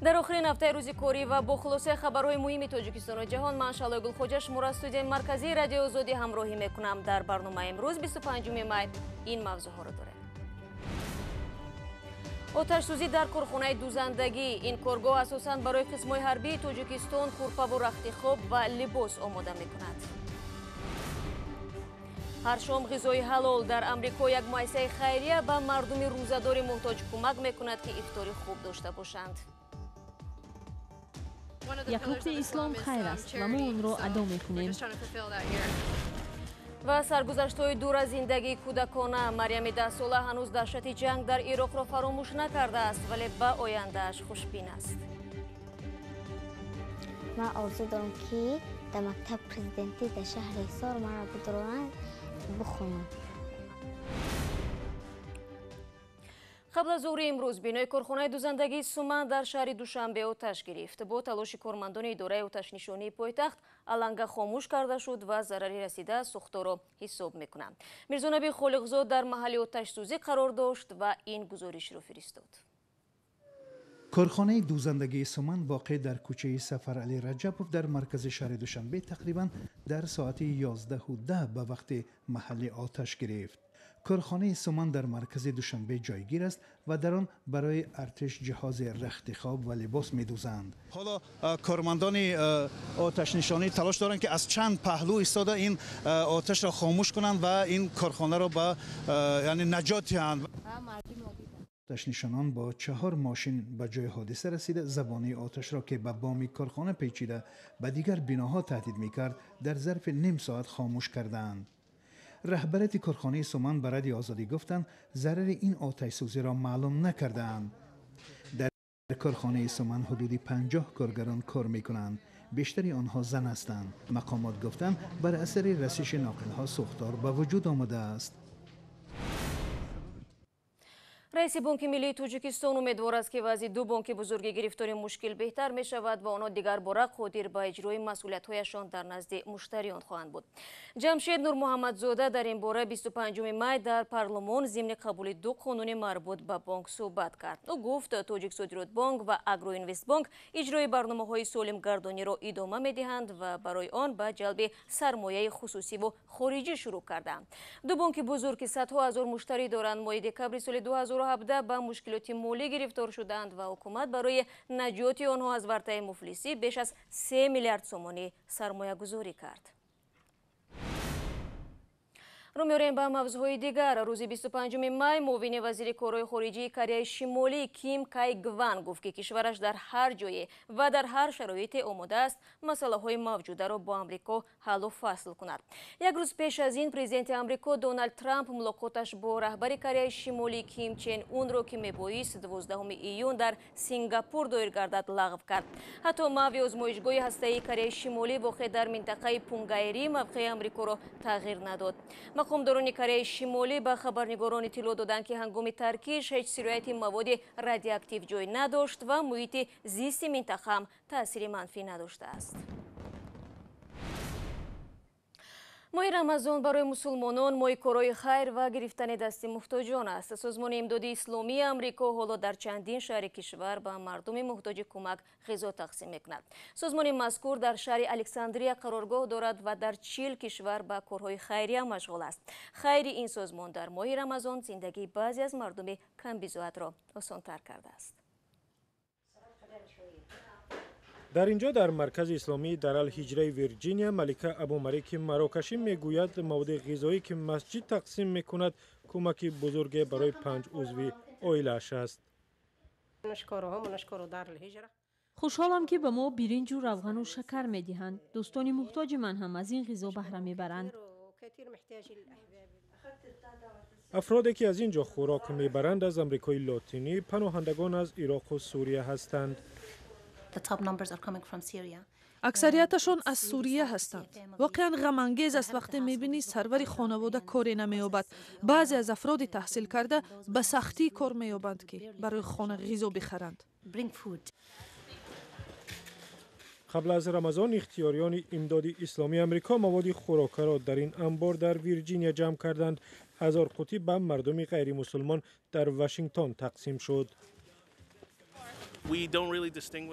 در آخرین هفته روز کاری و با خلاصه خبرهای مهم تاجیکستان و جهان، من شعله گلخوجه شما را استودیوی مرکزی رادیو آزادی همراهی میکنم. در برنامه امروز 25 می این موضوع ها را داریم. آتش سوزی در کارخانه دuzandagӣ. این کارگاه اساساً برای قسم‌های حربی تاجیکستان کورپا و رخت خواب و لباس آماده میکند. هر شام غذای حلال در امریکا یک مؤسسه خیریه به مردم روزدار مۆҳтоҷ کمک میکند که افطاری خوب داشته باشند. یک رکن اسلام خیر است و ما اون را ادا میکنیم. و سرگذشت‌های دور از زندگی کودکانه. مریم 10 ساله هنوز دهشت جنگ در عراق را فراموش نکرده است، ولی به آینده‌اش خوشبین است. من آرزو دارم که در مکتب президенти در شهر حصار مرا بدارند بخونم. قبل از ظهر امروز بینای کارخانه دuzandagî سومن در شهر دوشنبه آتش گرفت. با تلاش کارمندان اداره آتش نشانی پایتخت علنگه خاموش کرده شد و ضرری رسیده سوخته را حساب میکنند. میرزانبی خالقزاد در محل آتش سوزی قرار داشت و این گزارش را فرستاد. کارخانه دuzandagî سومن واقع در کوچه سفر علی رجبوف در مرکز شهر دوشنبه تقریبا در ساعت 11:10 به وقت محل آتش گرفت. کارخانه سومن در مرکز دوشنبه جایگیر است و در آن برای ارتش جهاز رخت خواب و لباس می‌دوزند. حالا کارمندان آتش نشانی تلاش دارند که از چند پهلو ایستاده این آتش را خاموش کنند و این کارخانه را به یعنی نجات دهند. آتش نشانان با 4 ماشین به جای حادثه رسیده زبانه آتش را که به بام کارخانه پیچیده به دیگر بناها تهدید می‌کرد در ظرف نیم ساعت خاموش کردند. رهبرت کارخانه سومن به رادیو آزادی گفتند ضرر این آتش سوزی را معلوم نکردند. در کارخانه سومن حدود 50 کارگران کار میکنند. بیشتری آنها زن هستند. مقامات گفتند بر اثر رسش ناقل‌ها سوختار به وجود آمده است. رئیس بانک ملی تاجیکستان امیدوار است که وضع دو بانک بزرگ گرفتاری مشکل بهتر می شود و آنها دیگر باره قادر به اجرای مسئولیت‌هایشان در نزد مشتریان خواهند بود. جمشید نور محمدزاده در این باره 25 می در پارلمان ضمن قبول دو قانون مربوط به بانک صحبت کرد. او گفت تاجیک صادرات بانک و اگرو اینوست بانک اجرای برنامه‌های سالم گردانی را ادامه می‌دهند و برای آن به جلب سرمایه خصوصی و خارجی شروع کردند. دو بانک بزرگ که صدها هزار مشتری دارند ماه دکبر سال 2017 به مشکلات مالی گرفتار شدند و حکومت برای نجات آنها از ورطه مفلسی بیش از 3 میلیارد سومانی سرمایه گذاری کرد. رو می‌آوریم به موضوعهای دیگر. روز 25 می معاون وزیر کارهای خارجی کره شمالی کیم کای گوان گفت که کشورش در هر جای و در هر شرایط آماده است مسائل موجوده را با آمریکا حل و فصل کند. یک روز پیش از این پرزیدنت آمریکا دونالد ترامپ ملاقاتش با رهبر کره شمالی کیم چن اون را که میبایست 12 ایون در سینگاپور دایر گردد لغو کرد. حتی موضوع آزمایشگاه هسته‌ای کره شمالی واقع در منطقه پونگایری موقع آمریکا را تغییر نداد. مقامداران کره شمالی به خبرنگاران اطلاع دادند که هنگام ترکیش هیچ سرایت مواد رادیواکتیو جای نداشت و محیط زیست منطقه هم تأثیر منفی نداشته است. ماه رمضان برای مسلمانان ماه کارهای خیر و گرفتن دست محتاجان است. سازمان امداد اسلامی آمریکا حالا در چندین شهر کشور به مردم محتاج کمک غذا تقسیم میکند. سازمان مذکور در شهر الکساندریا قرارگاه دارد و در 40 کشور به کارهای خیریه مشغول است. خیر این سازمان در ماه رمضان زندگی بعضی از مردم کم بی‌زحمت را آسان‌تر کرده است. در اینجا در مرکز اسلامی در الهجره ویرجینیا ملکه ابومریک مراکشی میگوید مواد غذایی که مسجد تقسیم میکند کمک بزرگ برای 5 عضو عائله‌اش است. خوشحالم که به ما برنج و روغن و شکر میدهند. دوستان محتاج من هم از این غذا بهره میبرند. افرادی که از اینجا خوراک میبرند از امریکای لاتینی پناهندگان از عراق و سوریه هستند. اکثریتشان از سوریه هستند. واقعا غم انگیز است وقتی میبینی سرور خانواده کاری نمییابد. بعضی از افراد تحصیل کرده به سختی کار مییابند که برای خانه غذا بخرند. قبل از رمضان اختیاریان امداد اسلامی آمریکا مواد خوراکه را در این انبار در ویرجینیا جمع کردند. 1000 قوطی به مردم غیر مسلمان در واشنگتن تقسیم شد.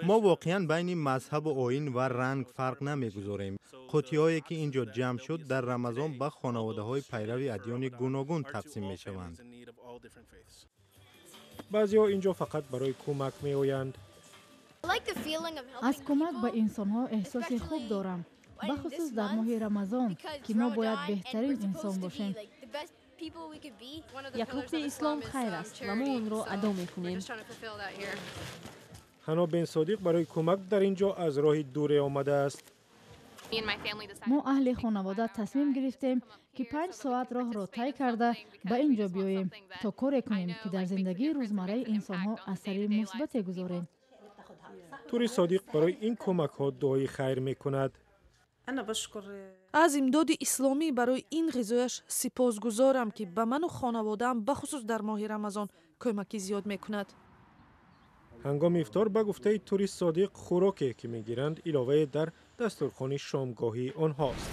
ما واقعا بین مذهب و آیین و رنگ فرق نمیگذاریم. قوطی‌هایی که اینجا جمع شد در رمضان به خانواده‌های پیرو ادیان گوناگون تقسیم می‌شوند. بعضی‌ها اینجا فقط برای کمک می‌آیند. از کمک به انسان‌ها احساس خوب دارم، بخصوص در ماه رمضان که ما باید بهترین انسان باشیم. یک رکن اسلام خیر است و ما اون را ادا می‌کنیم. حنا بن صادق برای کمک در اینجا از راه دور آمده است. ما اهل خانواده تصمیم گرفتیم که 5 ساعت راه را طی کرده به اینجا بیاییم تا کاری کنیم که در زندگی روزمره انسان‌ها اثری مثبت گذاریم. توری صادق برای این کمک‌ها دعای خیر می‌کند. از امداد اسلامی برای این غذایش سپاسگزارم که به من و خانواده‌ام بخصوص در ماه رمضان کمکی زیاد می‌کند. هنگام افطار به گفته توری صادق خوراکی که می‌گیرند علاوه در دستورخوان شامگاهی آنهاست.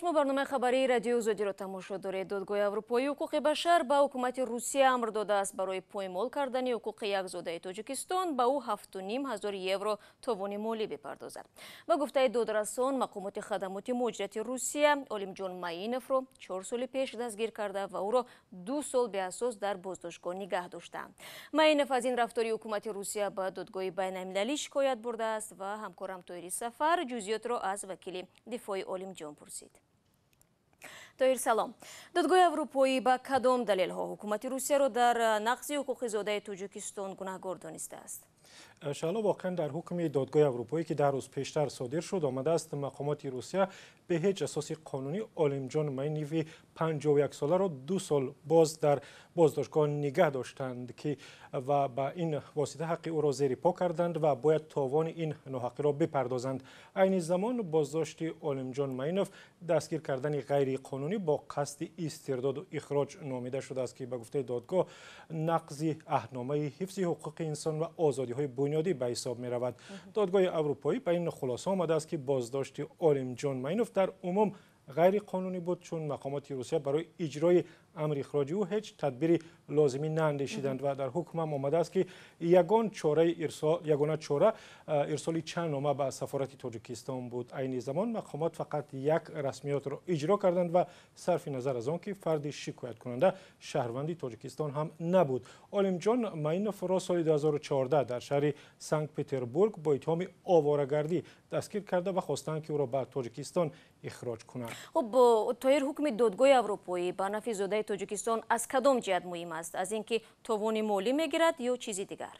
شما برنامه خبری رادیو زودی را تماشا دارید. دادگاه اروپایی حقوق بشر به حکومت روسیه امر داده است برای پایمال کردن حقوق یک زاده تاجیکستان به او 7,500 یورو تاوان مالی بپردازد. به گفته دادرسان مقامات خدمات مجریت روسیه عالم جان ماینوف را 4 سال پیش دستگیر کرده و او را 2 سال به اساس در بازداشتگاه نگه داشتند. ماینوف از این رفتاری حکومت روسیه به دادگاه بین‌المللی شکایت برده است و همکارم طاهر سفر جزئیات را از وکیل دفاع عالم جان پرسید. طاهر سلام. دادگاه اروپایی با کدام دلیل ها حکومت روسیه را در نقض حقوق زاده تاجیکستان گناهکار دانسته است؟ انشاءالله واقعا در حکم دادگاه اروپایی که 10 روز پیشتر صادر شد آمده است مقامات روسیه به هیچ اساس قانونی عالم جان ماینوف 51 ساله را 2 سال باز در بازداشتگاه نگه داشتند که و با این واسطه حق او را زیر پا کردند و باید تاوان این ناحقی را بپردازند. عین زمان بازداشت عالم جان ماینوف دستگیر کردن غیر قانونی با قصد استرداد و اخراج نامیده شده است که به گفته دادگاه نقض عهدنامه حفظ حقوق انسان و آزادی‌های بنیادی به حساب می رود. دادگاه اروپایی به این خلاصه آمده است که بازداشت عالم جان ماینوف در عموم غیر قانونی بود چون مقامات روسیه برای اجرای امر اخراج او هیچ تدبیر لازمی ناندیشیدند و در حکم هم آمده است که یگانه چاره ارسال چند نامه به سفارت تاجیکستان بود. عین زمان مقامات فقط یک رسمیات را اجرا کردند و صرف نظر از آن که فرد شکایت کننده شهروندی تاجیکستان هم نبود. عالم جان ماینوف را سال 2014 در شهر سنت پترزبورگ با اتهام آواره‌گردی دستگیر کرده و خواستند که او را به تاجیکستان اخراج کنند. خب طاهر حکم دادگاه اروپایی به نفع زاده تاجیکستان از کدام جهت مهم است؟ از اینکه تاوان مالی میگیرد یا چیزی دیگر؟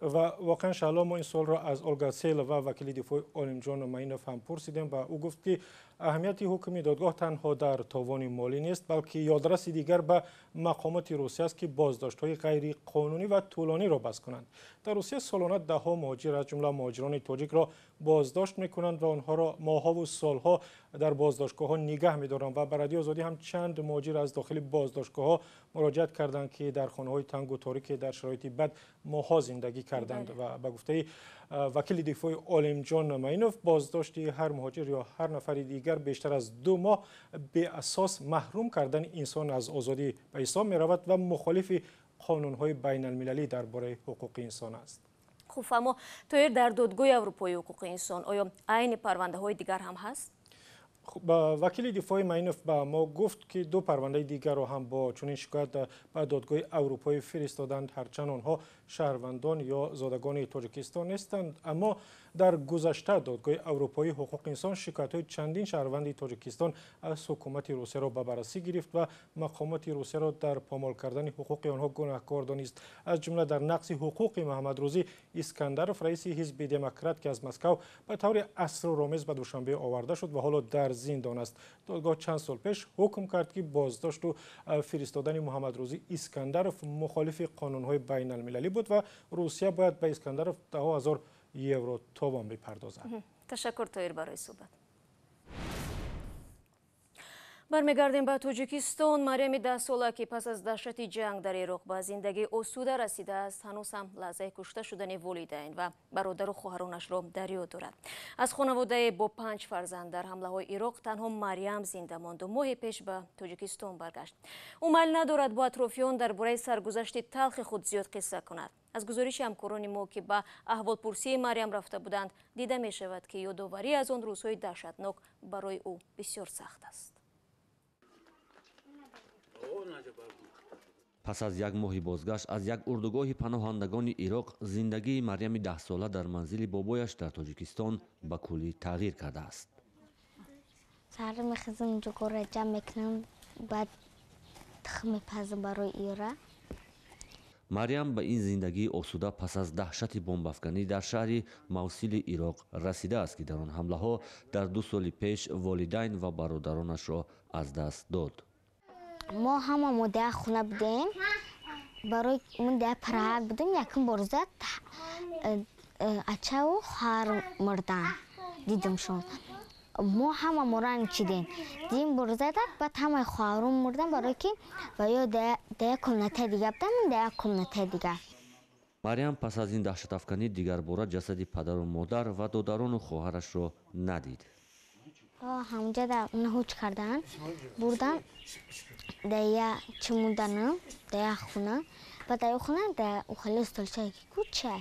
و واقعا انشاءالله ما این سوال را از اولگا سیل و وکیل دفاع عالم جان ماینوف هم پرسیدیم و او گفت که اهمیت حکم دادگاه تنها در تاوان مالی نیست بلکه یادرس دیگر به مقامات روسیه است که بازداشت‌های غیر قانونی و طولانی را بس کنند. در روسیه سالانه ده‌ها مهاجر از جمله مهاجران تاجیک را بازداشت می‌کنند و آنها را ماه‌ها و سال‌ها در بازداشتگاه‌ها نگه می‌دارند و برای آزادی هم چند مهاجر از داخل بازداشتگاه‌ها مراجعت کردند که در خانه‌های تنگ و تاریک در شرایط بد ماه‌ها زندگی کردند و به گفته وکیل دفاع عالم جان ماینوف بازداشت هر مهاجر یا هر نفر دیگر بیشتر از 2 ماه به اساس محروم کردن انسان از آزادی به حساب می رود و مخالف قانون‌های بین المللی درباره حقوق انسان است. خب اما طاهر در دادگاه اروپایی حقوق انسان آیا عین پرونده‌های دیگر هم هست؟ با وکیل دفاع ماینوف به ما گفت که 2 پرونده دیگر را هم با چنین شکایت به دادگاه اروپایی فرستادند هرچند آنها شهروندان یا زادگان تاجیکستان نیستند اما در گذشته دادگاه اروپایی حقوق انسان شکایت‌های چندین شهروند تاجیکستان از حکومت روسیه را به بررسی گرفت و مقامات روسیه را در پامال کردن حقوق آنها گناهکار دانست از جمله در نقض حقوق محمد روزی اسکندرف رئیس حزب دموکرات که از مسکو به طور اسرارآمیز به دوشنبه آورده شد و حالا در زندان است. دادگاه چند سال پیش حکم کرد که بازداشت و فرستادن محمد روزی اسکندرف مخالف قانون‌های بین المللی بود و روسیه باید به اسکندرف 10,000 یورو تاوان بپردازد. تشکر طاهر برای صحبت. бармегардем ба Тоҷикистон. Марями 10 сола ки пас аз даҳшати ҷанг дар Ироқ ба зиндагии осуда расидааст, ҳанӯз ҳам лаҳзаи кушта шудани волидайн ва бародару хоҳаронашро дар ёд дорад. Аз хонаводаи бо 5 фарзанд дар ҳамлаҳои Ироқ танҳо Марям зинда монду моҳе пеш ба Тоҷикистон баргашт. ӯ майл надорад бо атрофиён дар бораи саргузашти талхи худ зиёд қисса кунад. аз гузориши ҳамкорони мо ки ба аҳволпурсии Марям рафта буданд дида мешавад ки ёдоварӣ аз он рӯзҳои даҳшатнок барои ӯ бисёр сахт аст. пас аз як моҳи бозгашт аз як урдугоҳи паноҳандагони Ироқ, зиндагии Марями 10 сола дар манзили бобояш дар Тоҷикистон ба куллӣ тағйир кардааст. сар мехизам ҷугора ҷамъ мекунам, баъд тухм мепазам барои ира. Марям ба ин зиндагии осуда пас аз даҳшати бомбафканӣ дар шаҳри Мавсили Ироқ расидааст, ки дар он ҳамлаҳо дар 2 соли пеш волидайн ва бародаронашро аз даст дод. мо ҳамамон дар хона будем, барои мон дар парҳак будем, якум бор зад ачаву хоҳар мурдан дидимшон. мо ҳамамон ранҷидем, дидим бор задад, баъд ҳамаи хоҳарон мурдан, барое ки ва ё дар комнатаи дигар будам, дар комнатаи дигар. Марям пас аз ин даҳшатафканӣ дигарбора ҷасади падару модар ва додарону хоҳарашро надид. ҳамҷа дар наҳуҷ кардан, бурдан дар як чемоданым, дар як хона, баъд дар як хона дар ухали столчаи куча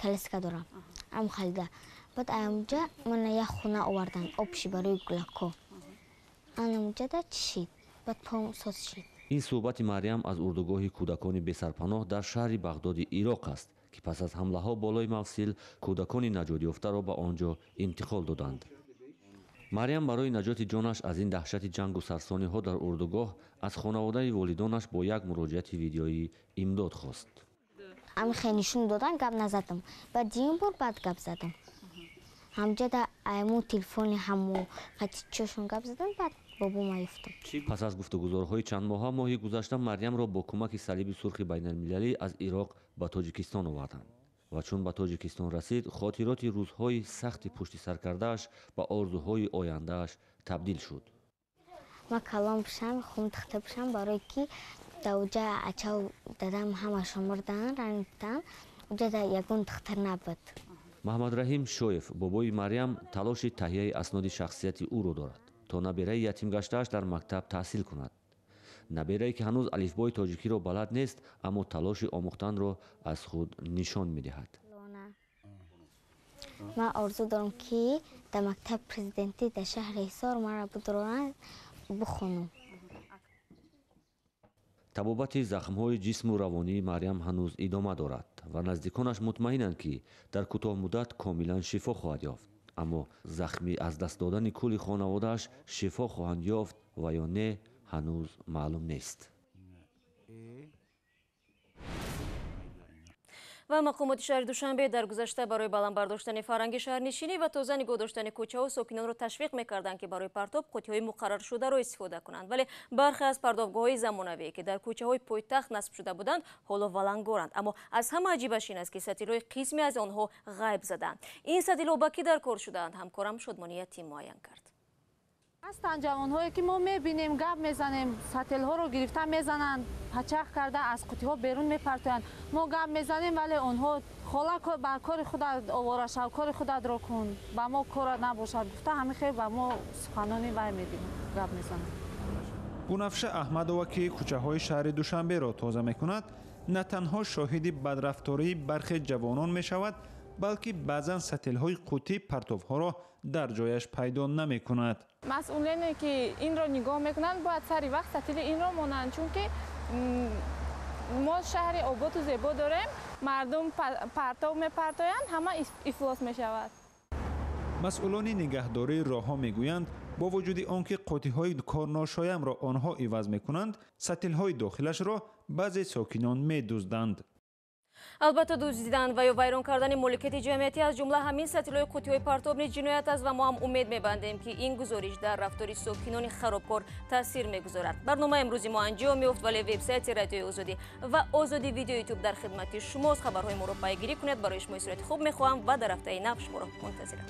калеска дорам, амхалида. баъд амҷа мана як хона овардан, обши барои гулако. анамҷа дар чишид, баъд пом сос шид. ин суҳбати Марям аз урдугоҳи кӯдакони бесарпаноҳ дар шаҳри Бағдоди Ироқ аст, ки пас аз ҳамлаҳо болои Мавсил кӯдакони наҷотёфтаро ба он ҷо интиқол доданд. Марям барои наҷоти ҷонаш аз ин даҳшати ҷангу сарсониҳо дар урдугоҳ аз хонаводаи волидонаш бо як муроҷиати видеоӣ имдод хост. амихе нишон додан, гап назадам, баъд дигим бор баъд гап задам. ҳамҷа дар айму телефони ҳамо қатичошон гап задам, баъд бобо маифтам. пас аз гуфтугузорҳои чандмоҳа моҳи гузашта Марямро бо кӯмаки салиби сурхи байналмилалӣ аз Ироқ ба Тоҷикистон оварданд ва чун ба Тоҷикистон расид, хотироти рӯзҳои сахти пушти сар кардааш ба орзуҳои ояндааш табдил шуд. ман калон бишам, хунтихта бишам, барое ки дар уҷа ачав дадам ҳамашон мурдан, ранитан, уҷа дар ягон тихтар набуд. Маҳмадраҳим Шоев, бобои Марям, талоши таҳияи асноди шахсияти ӯро дорад, то набераи ятимгаштааш дар мактаб таҳсил кунад. наберае ки ҳанӯз алифбои тоҷикиро балад нест, аммо талоши омӯхтанро аз худ нишон медиҳад. ман орзу дорам ки дар мактаби президенти дар шаҳри Ҳисор маро бидоранд бихонам. табобати захмҳои ҷисму равонии Марям ҳанӯз идома дорад ва наздиконаш мутмаинанд ки дар кӯтоҳмуддат комилан шифо хоҳад ёфт, аммо захми аз даст додани кӯли хонаводааш шифо хоҳанд ёфт ва ё не ҳанӯз маълум нест. ва мақомоти шаҳри Душанбе дар гузашта барои баландбардоштани фарҳанги шаҳрнишинӣ ва тоза нигоҳ доштани кӯчаҳо сокинонро ташвиқ мекарданд ки барои партоб қуттиҳои муқарраршударо истифода кунанд, вале бархе аз пардобгоҳҳои замонавие ки дар кӯчаҳои пойтахт насб шуда буданд ҳоло валангоранд, аммо аз ҳама аҷибаш ин аст ки сатилҳои қисме аз онҳо ғайб заданд. ин сатилҳо ба кӣ дар кор шудаанд? ҳамкорам Шодмониятӣ муайян кард. ҳастанд ҷавонҳое ки мо мебинем, гап мезанем, сателҳоро гирифта мезананд, ҳачақ карда аз қуттиҳо берун мепартоянд. мо гап мезанем, вале онҳо хола ба кори худат овора шав, кори худатро кун, ба мо корат набошад гуфта ҳамихел ба мо суханони вай медиҳем, гап мезанем. бунафша аҳмадова ки кӯчаҳои шаҳри Душанберо тоза мекунад, на танҳо шоҳиди бадрафтории бархе ҷавонон мешавад, балки баъзан сателҳои қуттии партовҳоро дар ҷояш пайдо намекунад. масъулине ки инро нигоҳ мекунанд бояд сари вақт сатили инро монанд, чунки мо шаҳри ободу зебо дорем, мардум партов мепартоянд, ҳама ифлос мешавад. масъулони нигаҳдории роҳҳо мегӯянд, бо вуҷуди он ки қуттиҳои корношоямро онҳо иваз мекунанд, сатилҳои дохилашро баъзе сокинон медузданд. албатта дуздидан ва ё вайрон кардани моликияти ҷамъиятӣ аз ҷумла ҳамин сатилҳои қуттиҳои партоб низ ҷиноят аст ва мо ҳам умед мебандем ки ин гузориш дар рафтори сокинони харобкор таъсир мегузорад. барномаи имрӯзи мо анҷом ёфт, вале вебсайти радиои озодӣ ва озодӣ видео ютуб дар хидмати шумост. хабарҳои моро пайгирӣ кунед. барои шумо сурати хуб мехоҳам ва дар ҳафтаи нав шуморо мунтазирам.